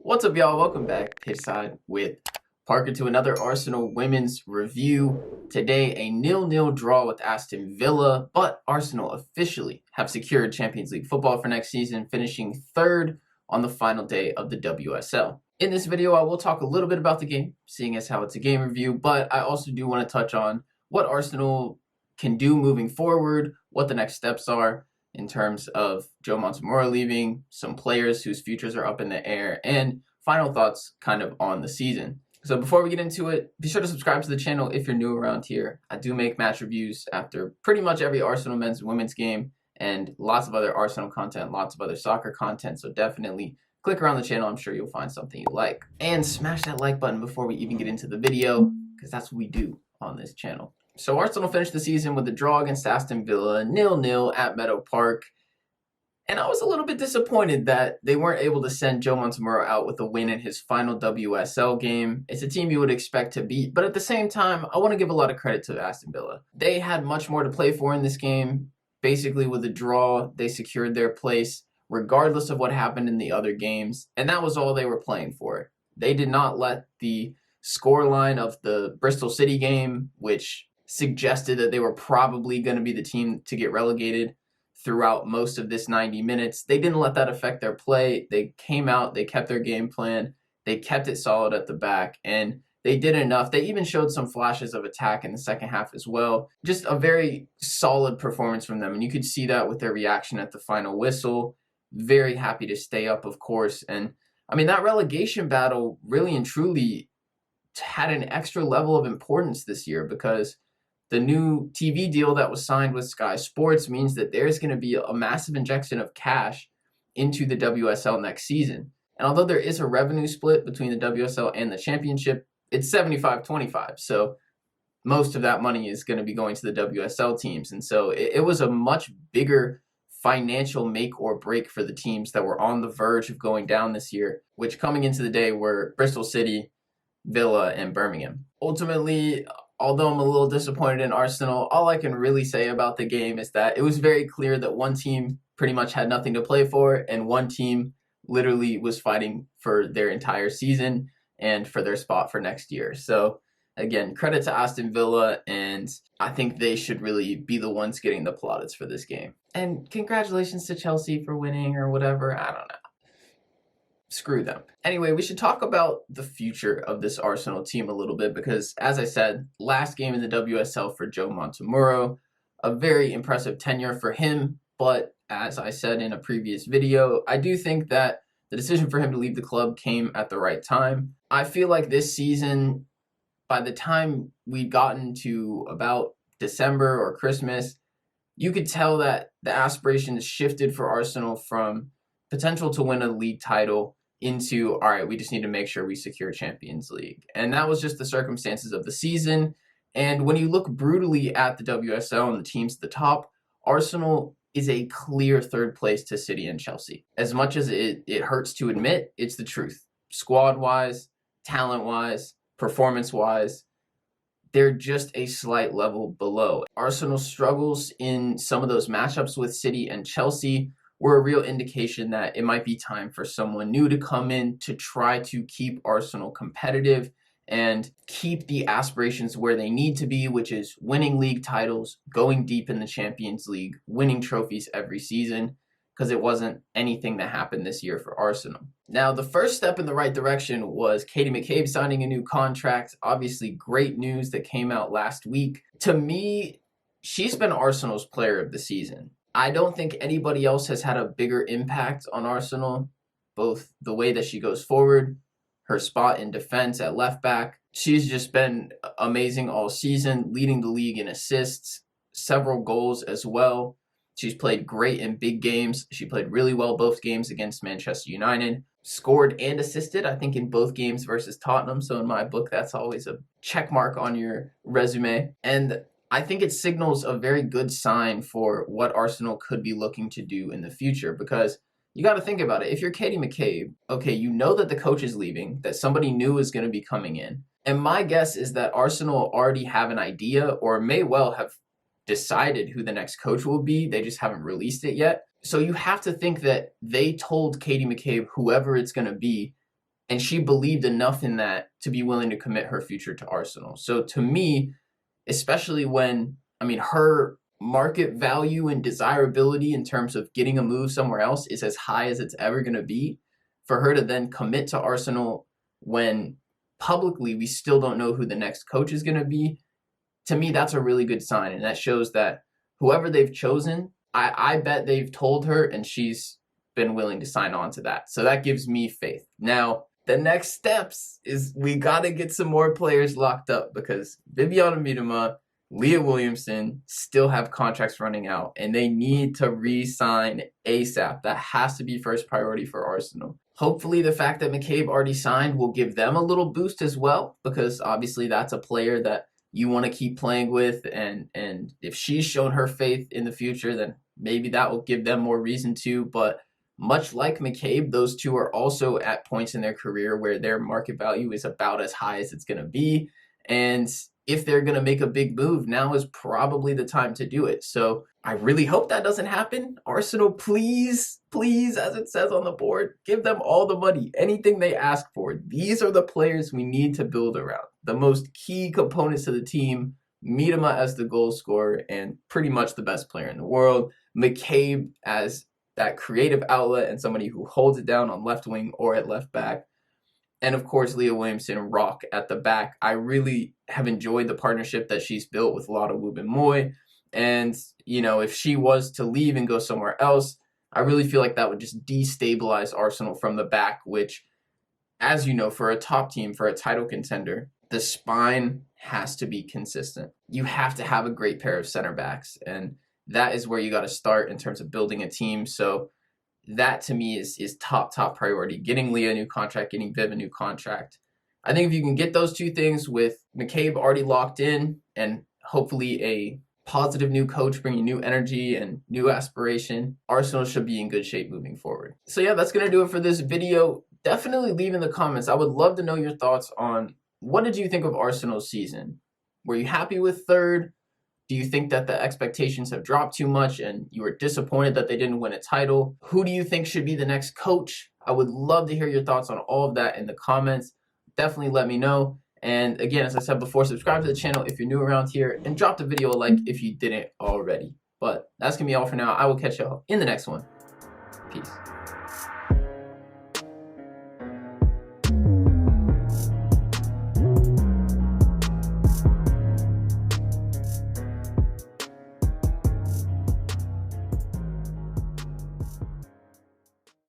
What's up, y'all? Welcome back Pitchside with Parker to another Arsenal women's review. Today, a 0-0 draw with Aston Villa, but Arsenal officially have secured Champions League football for next season, finishing third on the final day of the WSL. In this video, I will talk a little bit about the game, seeing as how it's a game review, but I also do want to touch on what Arsenal can do moving forward, what the next steps are, in terms of Joe Montemurro leaving, some players whose futures are up in the air, and final thoughts kind of on the season. So before we get into it, be sure to subscribe to the channel if you're new around here. I do make match reviews after pretty much every Arsenal men's and women's game, and lots of other Arsenal content, lots of other soccer content, so definitely click around the channel. I'm sure you'll find something you like. And smash that like button before we even get into the video, because that's what we do on this channel. So Arsenal finished the season with a draw against Aston Villa, 0-0 at Meadow Park. And I was a little bit disappointed that they weren't able to send Joe Montemurro out with a win in his final WSL game. It's a team you would expect to beat, but at the same time, I want to give a lot of credit to Aston Villa. They had much more to play for in this game. Basically, with a draw, they secured their place regardless of what happened in the other games, and that was all they were playing for. They did not let the scoreline of the Bristol City game, which suggested that they were probably going to be the team to get relegated throughout most of this 90 minutes. They didn't let that affect their play. They came out, they kept their game plan, they kept it solid at the back, and they did enough. They even showed some flashes of attack in the second half as well. Just a very solid performance from them, and you could see that with their reaction at the final whistle. Very happy to stay up, of course. And I mean, that relegation battle really and truly had an extra level of importance this year, because the new TV deal that was signed with Sky Sports means that there's going to be a massive injection of cash into the WSL next season. And although there is a revenue split between the WSL and the championship, it's 75-25. So most of that money is going to be going to the WSL teams. And so it was a much bigger financial make or break for the teams that were on the verge of going down this year, which coming into the day were Bristol City, Villa, and Birmingham. Ultimately, although I'm a little disappointed in Arsenal, all I can really say about the game is that it was very clear that one team pretty much had nothing to play for, and one team literally was fighting for their entire season and for their spot for next year. So again, credit to Aston Villa, and I think they should really be the ones getting the plaudits for this game. And congratulations to Chelsea for winning or whatever. I don't know. Screw them. Anyway, we should talk about the future of this Arsenal team a little bit, because as I said, last game in the WSL for Joe Montemurro, a very impressive tenure for him. But as I said in a previous video, I do think that the decision for him to leave the club came at the right time. I feel like this season, by the time we'd gotten to about December or Christmas, you could tell that the aspirations shifted for Arsenal from potential to win a league title into, all right, we just need to make sure we secure Champions League. And that was just the circumstances of the season. And when you look brutally at the WSL and the teams at the top, Arsenal is a clear third place to City and Chelsea. As much as it hurts to admit, it's the truth. Squad-wise, talent-wise, performance-wise, they're just a slight level below. Arsenal's struggles in some of those matchups with City and Chelsea were a real indication that it might be time for someone new to come in to try to keep Arsenal competitive and keep the aspirations where they need to be, which is winning league titles, going deep in the Champions League, winning trophies every season, because it wasn't anything that happened this year for Arsenal. Now, the first step in the right direction was Katie McCabe signing a new contract. Obviously, great news that came out last week. To me, she's been Arsenal's player of the season. I don't think anybody else has had a bigger impact on Arsenal, both the way that she goes forward, her spot in defense at left back. She's just been amazing all season, leading the league in assists, several goals as well. She's played great in big games. She played really well both games against Manchester United, scored and assisted, I think, in both games versus Tottenham. So in my book, that's always a check mark on your resume. And I think it signals a very good sign for what Arsenal could be looking to do in the future, because you got to think about it. If you're Katie McCabe, okay, you know that the coach is leaving, that somebody new is going to be coming in. And my guess is that Arsenal already have an idea, or may well have decided who the next coach will be. They just haven't released it yet. So you have to think that they told Katie McCabe, whoever it's going to be, And she believed enough in that to be willing to commit her future to Arsenal. So to me, especially when, her market value and desirability in terms of getting a move somewhere else is as high as it's ever going to be, for her to then commit to Arsenal when publicly we still don't know who the next coach is going to be, to me, that's a really good sign. And that shows that whoever they've chosen, I bet they've told her and she's been willing to sign on to that. So that gives me faith. Now, the next steps is we got to get some more players locked up because Vivianne and Miedema, Leah Williamson still have contracts running out and they need to re-sign ASAP. That has to be first priority for Arsenal. Hopefully the fact that McCabe already signed will give them a little boost as well, because obviously that's a player that you want to keep playing with, and if she's shown her faith in the future, then maybe that will give them more reason to. But much like McCabe, those two are also at points in their career where their market value is about as high as it's going to be. And if they're going to make a big move, now is probably the time to do it. So I really hope that doesn't happen. Arsenal, please, please, as it says on the board, give them all the money, anything they ask for. These are the players we need to build around. The most key components to the team, Miedema as the goal scorer and pretty much the best player in the world. McCabe as that creative outlet and somebody who holds it down on left wing or at left back. And of course, Leah Williamson, rock at the back. I really have enjoyed the partnership that she's built with Lotte Wubben-Moy. And, if she was to leave and go somewhere else, I really feel like that would just destabilize Arsenal from the back, which, as you know, for a top team, for a title contender, the spine has to be consistent. You have to have a great pair of center backs. And that is where you got to start in terms of building a team. So that to me is top priority. Getting Leah a new contract, getting Viv a new contract. I think if you can get those two things with McCabe already locked in and hopefully a positive new coach bringing new energy and new aspiration, Arsenal should be in good shape moving forward. So yeah, that's going to do it for this video. Definitely leave in the comments. I would love to know your thoughts on what did you think of Arsenal's season? Were you happy with third? Do you think that the expectations have dropped too much and you were disappointed that they didn't win a title? Who do you think should be the next coach? I would love to hear your thoughts on all of that in the comments. Definitely let me know. And again, as I said before, subscribe to the channel if you're new around here and drop the video a like if you didn't already. But that's going to be all for now. I will catch y'all in the next one. Peace.